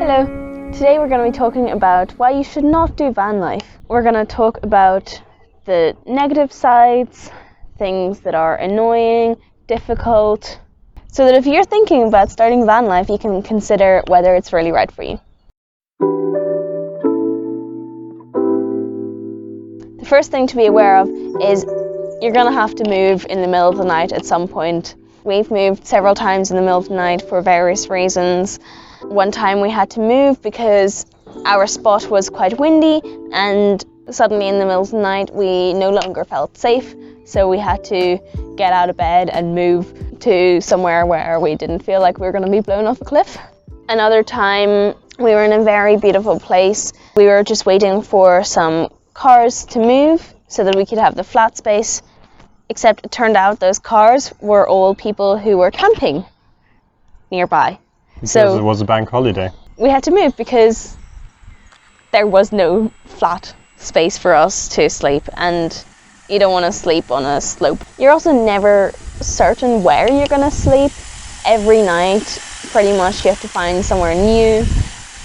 Hello, today we're going to be talking about why you should not do van life. We're going to talk about the negative sides, things that are annoying, difficult, so that if you're thinking about starting van life, you can consider whether it's really right for you. The first thing to be aware of is you're going to have to move in the middle of the night at some point. We've moved several times in the middle of the night for various reasons. One time we had to move because our spot was quite windy and suddenly in the middle of the night we no longer felt safe, so we had to get out of bed and move to somewhere where we didn't feel like we were going to be blown off a cliff. Another time we were in a very beautiful place. We were just waiting for some cars to move so that we could have the flat space, except it turned out those cars were all people who were camping nearby. Because it was a bank holiday. We had to move because there was no flat space for us to sleep, and you don't want to sleep on a slope. You're also never certain where you're going to sleep. Every night, pretty much, you have to find somewhere new.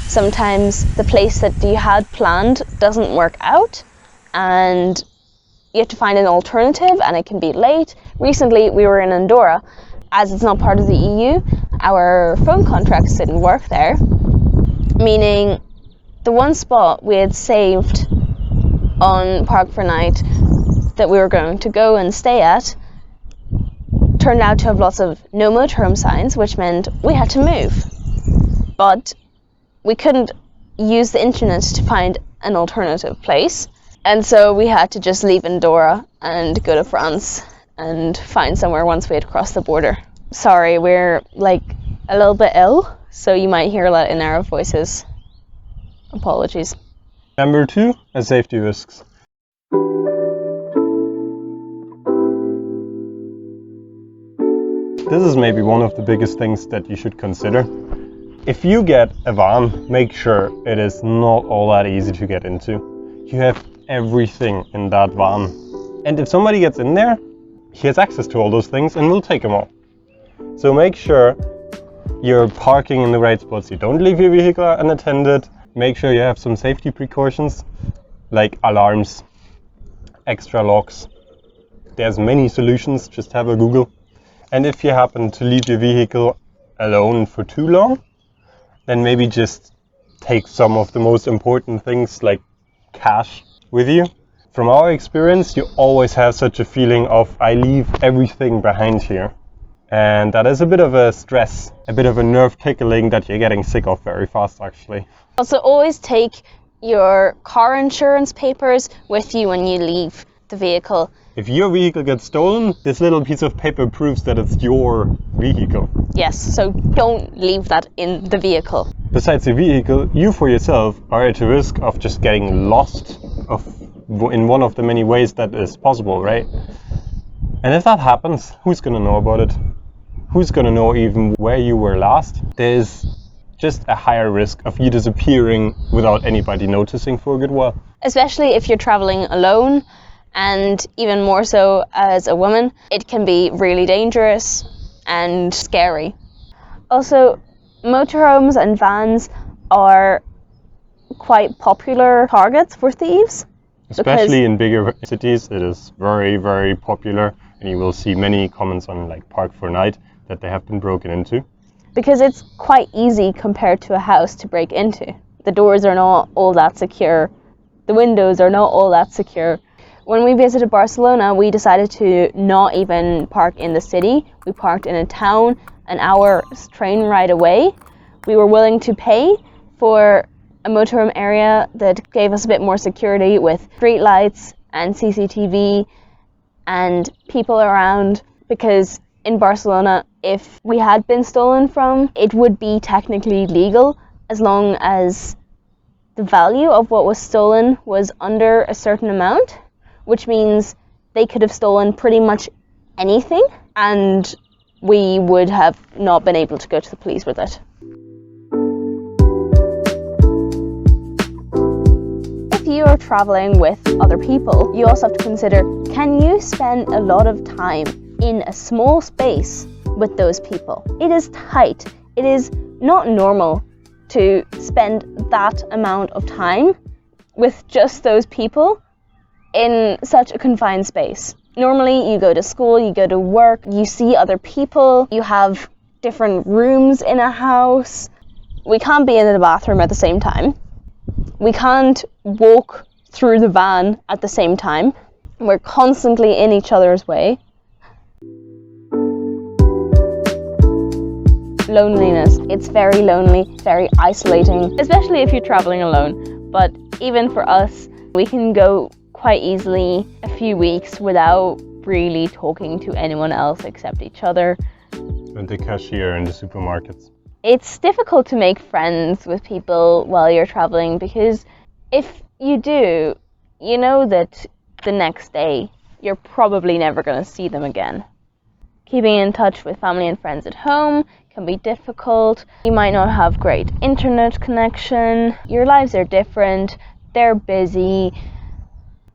Sometimes the place that you had planned doesn't work out, and you have to find an alternative, and it can be late. Recently, we were in Andorra. As it's not part of the EU, our phone contracts didn't work there, meaning the one spot we had saved on Park4Night that we were going to go and stay at turned out to have lots of no motorhome signs, which meant we had to move. But we couldn't use the internet to find an alternative place, and so we had to just leave Andorra and go to France and find somewhere once we had crossed the border. Sorry, we're like a little bit ill, so you might hear that in our voices. Apologies. Number 2, safety risks. This is maybe one of the biggest things that you should consider. If you get a van, make sure it is not all that easy to get into. You have everything in that van. And if somebody gets in there, he has access to all those things and will take them all. So make sure you're parking in the right spots. You don't leave your vehicle unattended. Make sure you have some safety precautions like alarms, extra locks. There's many solutions, just have a Google. And if you happen to leave your vehicle alone for too long, then maybe just take some of the most important things like cash with you. From our experience, you always have such a feeling of, I leave everything behind here. And that is a bit of a stress, a bit of a nerve tickling that you're getting sick of very fast, actually. Also, always take your car insurance papers with you when you leave the vehicle. If your vehicle gets stolen, this little piece of paper proves that it's your vehicle. Yes, so don't leave that in the vehicle. Besides the vehicle, you for yourself are at a risk of just getting lost in one of the many ways that is possible, right? And if that happens, who's going to know about it? Who's going to know even where you were last? There's just a higher risk of you disappearing without anybody noticing for a good while. Especially if you're traveling alone, and even more so as a woman, it can be really dangerous and scary. Also, motorhomes and vans are quite popular targets for thieves. Especially in bigger cities, it is very, very popular, and you will see many comments on like Park4Night that they have been broken into. Because it's quite easy compared to a house to break into. The doors are not all that secure. The windows are not all that secure. When we visited Barcelona, we decided to not even park in the city. We parked in a town an hour's train ride away. We were willing to pay for a motorhome area that gave us a bit more security with street lights and CCTV and people around, because in Barcelona, if we had been stolen from, it would be technically legal as long as the value of what was stolen was under a certain amount, which means they could have stolen pretty much anything and we would have not been able to go to the police with it. If you are traveling with other people, you also have to consider, can you spend a lot of time in a small space with those people? It is tight. It is not normal to spend that amount of time with just those people in such a confined space. Normally you go to school, you go to work, you see other people, you have different rooms in a house. We can't be in the bathroom at the same time. We can't walk through the van at the same time. We're constantly in each other's way. Loneliness. It's very lonely, very isolating, especially if you're traveling alone. But even for us, we can go quite easily a few weeks without really talking to anyone else except each other. And the cashier in the supermarkets. It's difficult to make friends with people while you're traveling, because if you do, you know that the next day you're probably never going to see them again. Keeping in touch with family and friends at home can be difficult. You might not have great internet connection. Your lives are different. They're busy.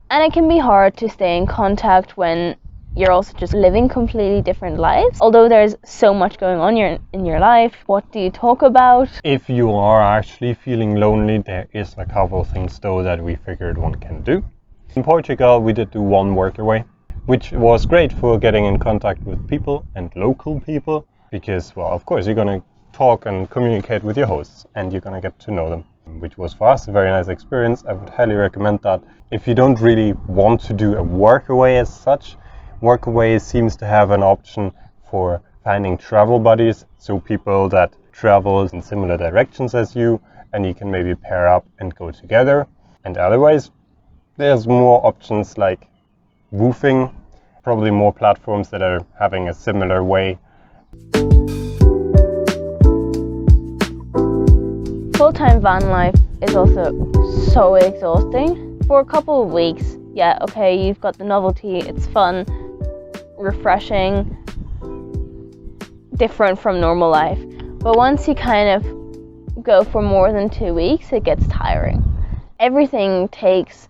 And it can be hard to stay in contact when you're also just living completely different lives. Although there's so much going on in your life, what do you talk about? If you are actually feeling lonely, there is a couple of things though that we figured one can do. In Portugal, we did do one workaway, which was great for getting in contact with people and local people, because, well, of course, you're going to talk and communicate with your hosts and you're going to get to know them, which was for us a very nice experience. I would highly recommend that. If you don't really want to do a workaway as such, Workaway seems to have an option for finding travel buddies, so people that travel in similar directions as you, and you can maybe pair up and go together. And otherwise, there's more options like Woofing, probably more platforms that are having a similar way. Full-time van life is also so exhausting. For a couple of weeks, yeah, okay, you've got the novelty, it's fun, refreshing, different from normal life. But once you kind of go for more than 2 weeks, it gets tiring. Everything takes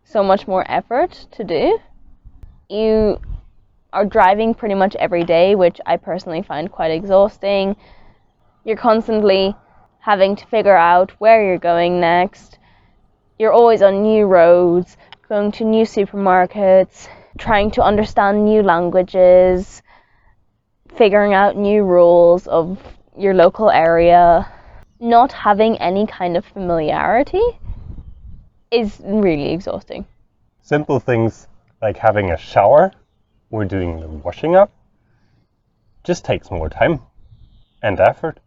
so much more effort to do. You are driving pretty much every day, which I personally find quite exhausting. You're constantly having to figure out where you're going next. You're always on new roads, going to new supermarkets, trying to understand new languages, figuring out new rules of your local area. Not having any kind of familiarity is really exhausting. Simple things like having a shower or doing the washing up just takes more time and effort.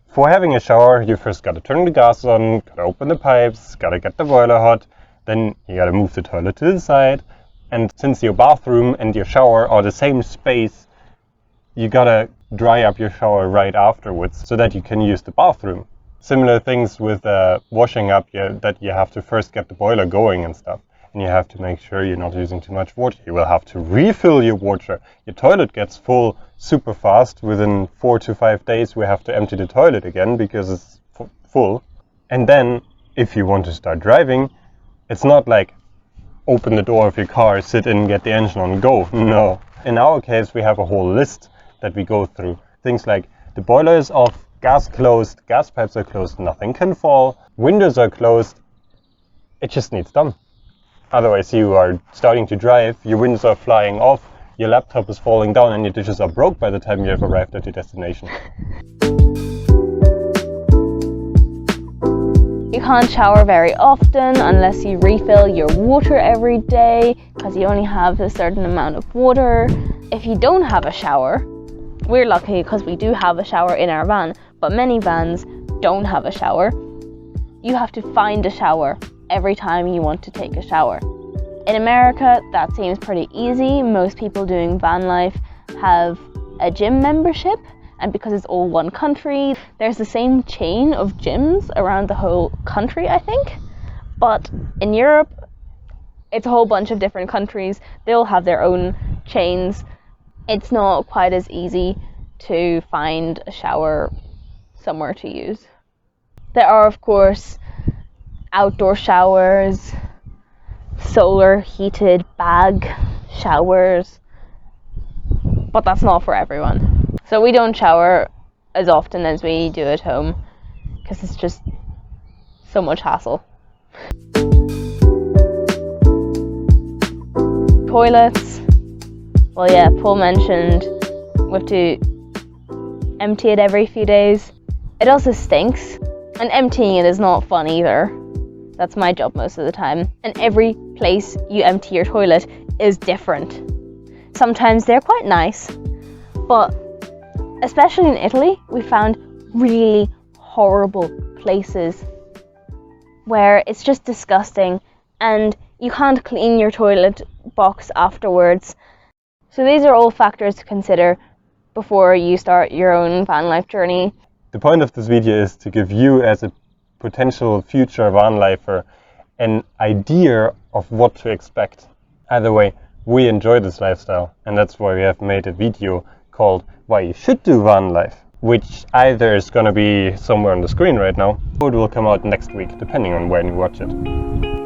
For having a shower, you first gotta turn the gas on, gotta open the pipes, gotta get the boiler hot, then you gotta move the toilet to the side. And since your bathroom and your shower are the same space, you gotta dry up your shower right afterwards so that you can use the bathroom. Similar things with washing up, that you have to first get the boiler going and stuff. And you have to make sure you're not using too much water. You will have to refill your water. Your toilet gets full super fast. Within 4 to 5 days, we have to empty the toilet again because it's full. And then, if you want to start driving, it's not like open the door of your car, sit in, get the engine on, go. No. In our case, we have a whole list that we go through. Things like the boiler is off, gas closed, gas pipes are closed, nothing can fall, windows are closed. It just needs done. Otherwise, you are starting to drive, your windows are flying off, your laptop is falling down, and your dishes are broke by the time you have arrived at your destination. You can't shower very often unless you refill your water every day, because you only have a certain amount of water. If you don't have a shower, we're lucky because we do have a shower in our van, but many vans don't have a shower. You have to find a shower every time you want to take a shower. In America, that seems pretty easy. Most people doing van life have a gym membership, and because it's all one country, there's the same chain of gyms around the whole country, I think. But in Europe, it's a whole bunch of different countries. They all have their own chains. It's not quite as easy to find a shower somewhere to use. There are, of course, outdoor showers, solar heated bag showers, but that's not for everyone. So we don't shower as often as we do at home. because it's just so much hassle. Toilets, well yeah, Paul mentioned we have to empty it every few days. It also stinks, and emptying it is not fun either. That's my job most of the time. And every place you empty your toilet is different. Sometimes they're quite nice, but especially in Italy, we found really horrible places where it's just disgusting and you can't clean your toilet box afterwards. So these are all factors to consider before you start your own van life journey. The point of this video is to give you, as a potential future van lifer, an idea of what to expect. Either way, we enjoy this lifestyle, and that's why we have made a video called Why You Should Do Van Life, which either is going to be somewhere on the screen right now, or it will come out next week, depending on when you watch it.